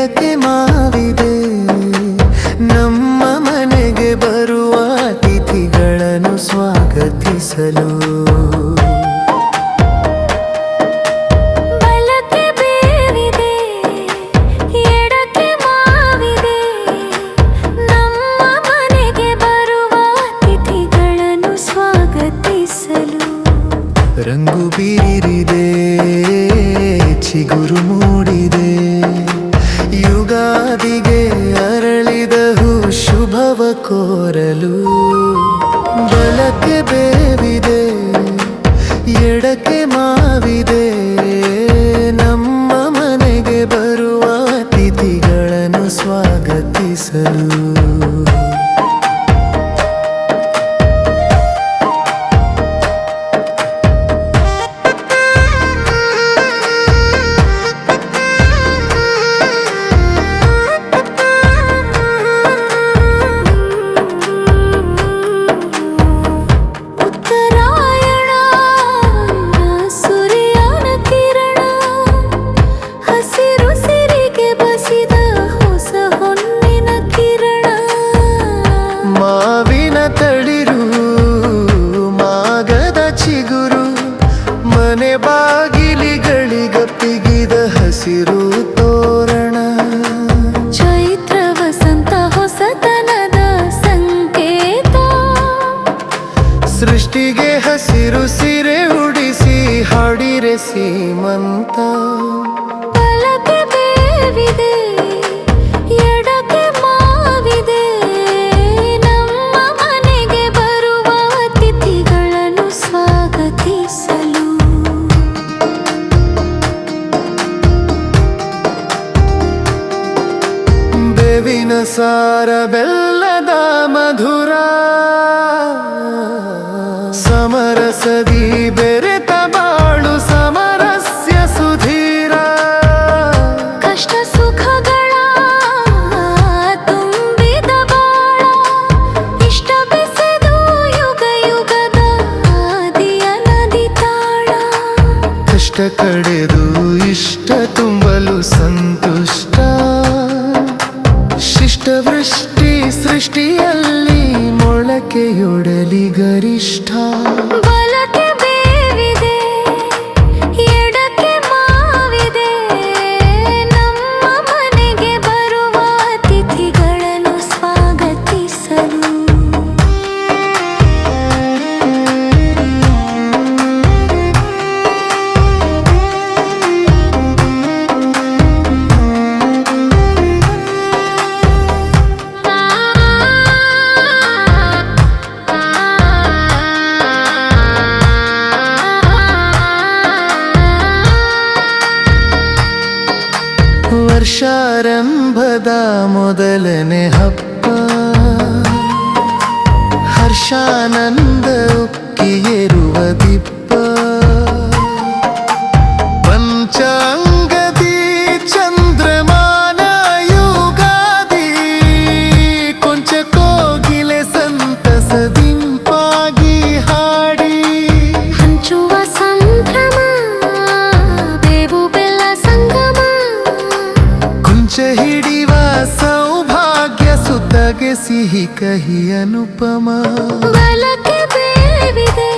ಎಡಕ್ಕೆ ಮಾವಿದೆ ನಮ್ಮ ಮನೆಗೆ ಬರುವ ಅತಿಥಿಗಳನ್ನು ಸ್ವಾಗತಿಸಲು. ರಂಗು ಬೀರಿದೆ, ಚಿಗುರು ಮೂಡಿದೆ, ಯುಗಾದಿಗೆ ಅರಳಿದ ಹೂ ಶುಭವ ಕೋರಲು. ಬಲಕ್ಕೆ ಬೇವಿದೆ, ಎಡಕ್ಕೆ ಮಾವಿದೆ, ನಮ್ಮ ಮನೆಗೆ ಬರುವ ಅತಿಥಿಗಳನ್ನು ಸ್ವಾಗತಿಸಲು. ಮನೆ ಬಾಗಿಲಿಗಳಿಗಪ್ಪಿಗಿದ ಹಸಿರು ತೋರಣ, ಚೈತ್ರ ವಸಂತ ಹೊಸತನದ ಸಂಕೇತ. ಸೃಷ್ಟಿಗೆ ಹಸಿರು ಸಿರೆ ಉಡಿಸಿ ಹಾಡಿರೆ ಸೀಮಂತ. ಬಲಕ್ಕೆ ಬೇವಿದೆ, ಎಡಕ್ಕೆ ಮಾವಿದೆ, ನಮ್ಮ ಮನೆಗೆ ಬರುವ ಅತಿಥಿಗಳನ್ನು ಸ್ವಾಗತಿಸಲು. ಬೇವಿನ ಸಾರ ಬೆಲ್ಲದ ಮಧುರ, ಸಮರಸದಿ ಬೆರೆತ ಬಾಳು ಸಮರಸ್ಯ ಸುಧೀರ. ಕಷ್ಟ ಸುಖಗಳ ತುಂಬಿದ ಬಾಳ, ಇಷ್ಟ ಬೆಸೆದು ಯುಗ ಯುಗದ ಆದಿಯ ನದಿ ತಾಳ. ಕಷ್ಟ ಕಡೆದು ಇಷ್ಟ ತುಂಬಲು ಸಂತುಷ್ಟ, ಶಿಷ್ಟವೃಷ್ಟಿ ಸೃಷ್ಟಿಯಲ್ಲಿ ಮೊಳಕೆಯೊಡಲಿ ಗರಿಷ್ಠ. ಬಲಕ್ಕೆ ಬೇವಿದೆ, ಎಡಕ್ಕೆ ಮಾವಿದೆ, ನಮ್ಮ ಮನೆಗೆ ಬರುವ ಅತಿಥಿಗಳನ್ನು ಸ್ವಾಗತಿಸಲು. ವರ್ಷಾರಂಭದ ಮೊದಲನೇ ಹಬ್ಬ, ಹರ್ಷಾನಂದ ಉಕ್ಕಿಯೇರುವ ದಿಬ್ಬ. ಪಂಚಾಂಗದಿ ಚಂದ್ರಮಾನ ಯುಗಾದಿ, ಕೊಂಚ ಕೋಗಿಲೆ ಸಂತಸದಿಂಪಾಗಿ ಹಾಡಿ. ಹಂಚುವ ಸಂಭ್ರಮ, ಬೇವು ಬೆಲ್ಲ ಸಂಗಮ, ಕೊಂಚ ಹಿಡಿವ ಸೌಭಾಗ್ಯ ಸುತ್ತಗೆ ಸಿಹಿ ಕಹಿ ಅನುಪಮ. ಬಲಕ್ಕೆ ಬೇವಿದೆ,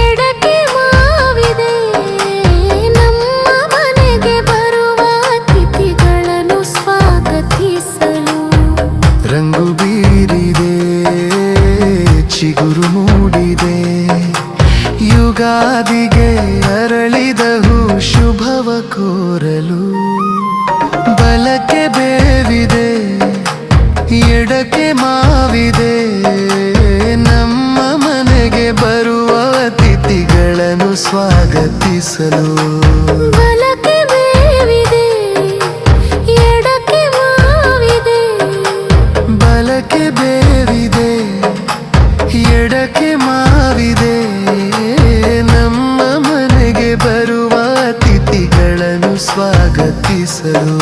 ಎಡಕ್ಕೆ ಮಾವಿದೆ, ನಮ್ಮ ಮನೆಗೆ ಬರುವ ಅತಿಥಿಗಳನ್ನು ಸ್ವಾಗತಿಸಲು. ರಂಗು ಬೀರಿದೆ, ಚಿಗುರು ಮೂಡಿದೆ, ಯುಗಾದಿಗೆ ಅರಳಿದ ಹೂ ಶುಭವ ಕೋರಲು. ಬಲಕ್ಕೆ ಬೇವಿದೆ, ಎಡಕ್ಕೆ ಮಾವಿದೆ, ನಮ್ಮ ಮನೆಗೆ ಬರುವ ಅತಿಥಿಗಳನ್ನು ಸ್ವಾಗತಿಸಲು. ಬಲಕ್ಕೆ ಬೇವಿದೆ, ಎಡಕ್ಕೆ ಮಾವಿದೆ, ಬಲಕ್ಕೆ ಬೇವಿದೆ, ಎಡಕ್ಕೆ ಮಾವಿದೆ, ನಮ್ಮ ಮನೆಗೆ ಬರುವ ಅತಿಥಿಗಳನ್ನು ಸ್ವಾಗತಿಸಲು.